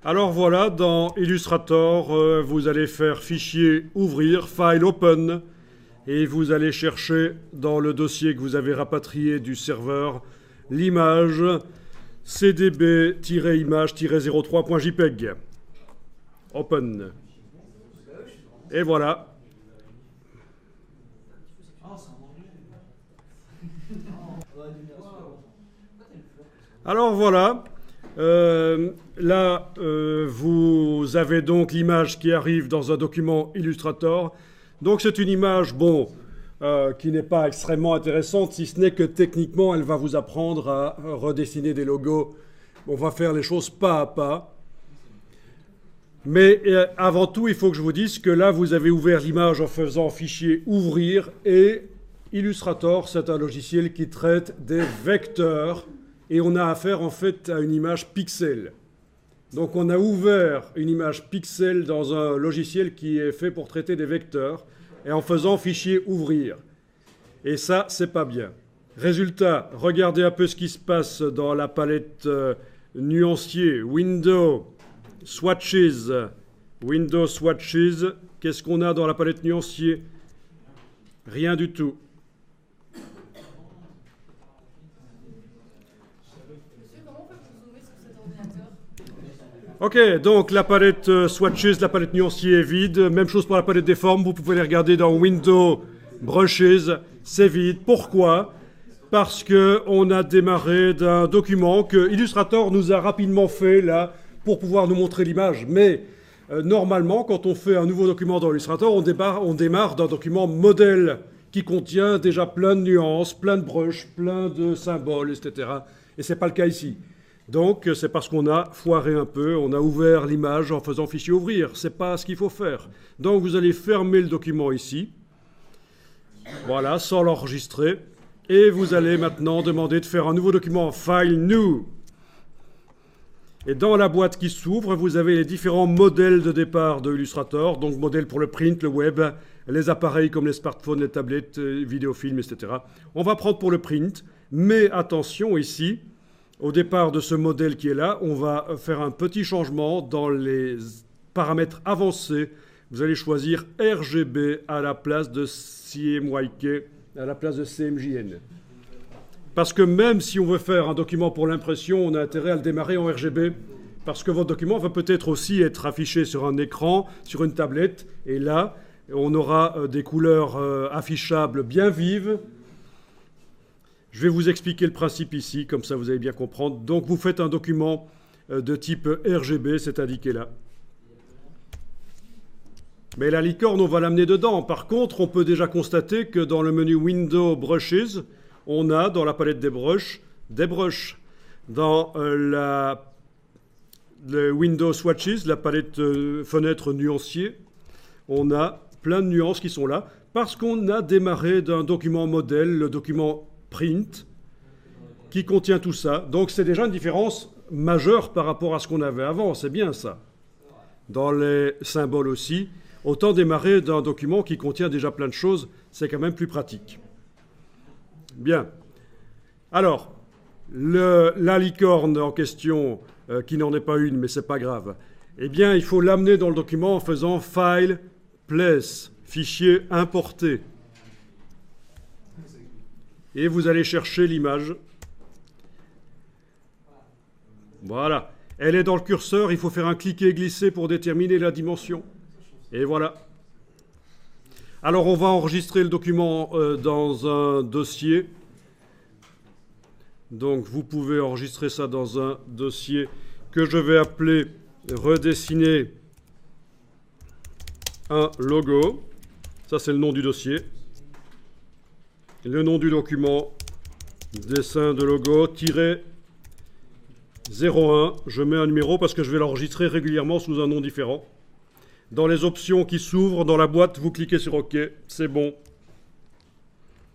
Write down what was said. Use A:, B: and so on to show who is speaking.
A: Alors voilà, dans Illustrator, vous allez faire Fichier, Ouvrir, File, Open, et vous allez chercher dans le dossier que vous avez rapatrié du serveur l'image cdb-image-03.jpg. Open. Et voilà. Alors voilà. Là, vous avez donc l'image qui arrive dans un document Illustrator. Donc c'est une image, bon, qui n'est pas extrêmement intéressante, si ce n'est que techniquement, elle va vous apprendre à redessiner des logos. On va faire les choses pas à pas. Mais avant tout, il faut que je vous dise que là, vous avez ouvert l'image en faisant Fichier, Ouvrir, et Illustrator, c'est un logiciel qui traite des vecteurs. Et on a affaire en fait à une image pixel. Donc on a ouvert une image pixel dans un logiciel qui est fait pour traiter des vecteurs et en faisant Fichier Ouvrir. Et ça, c'est pas bien. Résultat, regardez un peu ce qui se passe dans la palette nuancier, Windows, Swatches. Windows, Swatches, qu'est-ce qu'on a dans la palette nuancier? Rien du tout. Ok, donc la palette Swatches, la palette nuancier est vide. Même chose pour la palette des formes. Vous pouvez les regarder dans Windows, Brushes, c'est vide. Pourquoi? Parce qu'on a démarré d'un document que Illustrator nous a rapidement fait là pour pouvoir nous montrer l'image. Mais normalement, quand on fait un nouveau document dans Illustrator, on démarre d'un document modèle qui contient déjà plein de nuances, plein de brushes, plein de symboles, etc. Et ce n'est pas le cas ici. Donc, c'est parce qu'on a foiré un peu, on a ouvert l'image en faisant Fichier Ouvrir. Ce n'est pas ce qu'il faut faire. Donc, vous allez fermer le document ici. Voilà, sans l'enregistrer. Et vous allez maintenant demander de faire un nouveau document, File New. Et dans la boîte qui s'ouvre, vous avez les différents modèles de départ de Illustrator. Donc, modèles pour le print, le web, les appareils comme les smartphones, les tablettes, vidéofilms, etc. On va prendre pour le print. Mais attention ici. Au départ de ce modèle qui est là, on va faire un petit changement dans les paramètres avancés. Vous allez choisir RGB à la place de CMYK, à la place de CMJN. Parce que même si on veut faire un document pour l'impression, on a intérêt à le démarrer en RGB. Parce que votre document va peut-être aussi être affiché sur un écran, sur une tablette. Et là, on aura des couleurs affichables bien vives. Je vais vous expliquer le principe ici, comme ça vous allez bien comprendre. Donc vous faites un document de type RGB, c'est indiqué là. Mais la licorne, on va l'amener dedans. Par contre, on peut déjà constater que dans le menu Windows Brushes, on a dans la palette des brushes. Dans le Windows Swatches, la palette fenêtre nuancier, on a plein de nuances qui sont là, parce qu'on a démarré d'un document modèle, le document print, qui contient tout ça. Donc c'est déjà une différence majeure par rapport à ce qu'on avait avant, c'est bien ça. Dans les symboles aussi, autant démarrer d'un document qui contient déjà plein de choses, c'est quand même plus pratique. Bien. Alors, la licorne en question, qui n'en est pas une, mais c'est pas grave, eh bien, il faut l'amener dans le document en faisant File, Place, Fichier, Importer. Et vous allez chercher l'image. Voilà. Elle est dans le curseur, il faut faire un cliquer-glisser pour déterminer la dimension. Et voilà. Alors on va enregistrer le document dans un dossier. Donc vous pouvez enregistrer ça dans un dossier que je vais appeler redessiner un logo. Ça c'est le nom du dossier. Le nom du document, dessin de logo, -01, je mets un numéro parce que je vais l'enregistrer régulièrement sous un nom différent. Dans les options qui s'ouvrent dans la boîte, vous cliquez sur OK, c'est bon.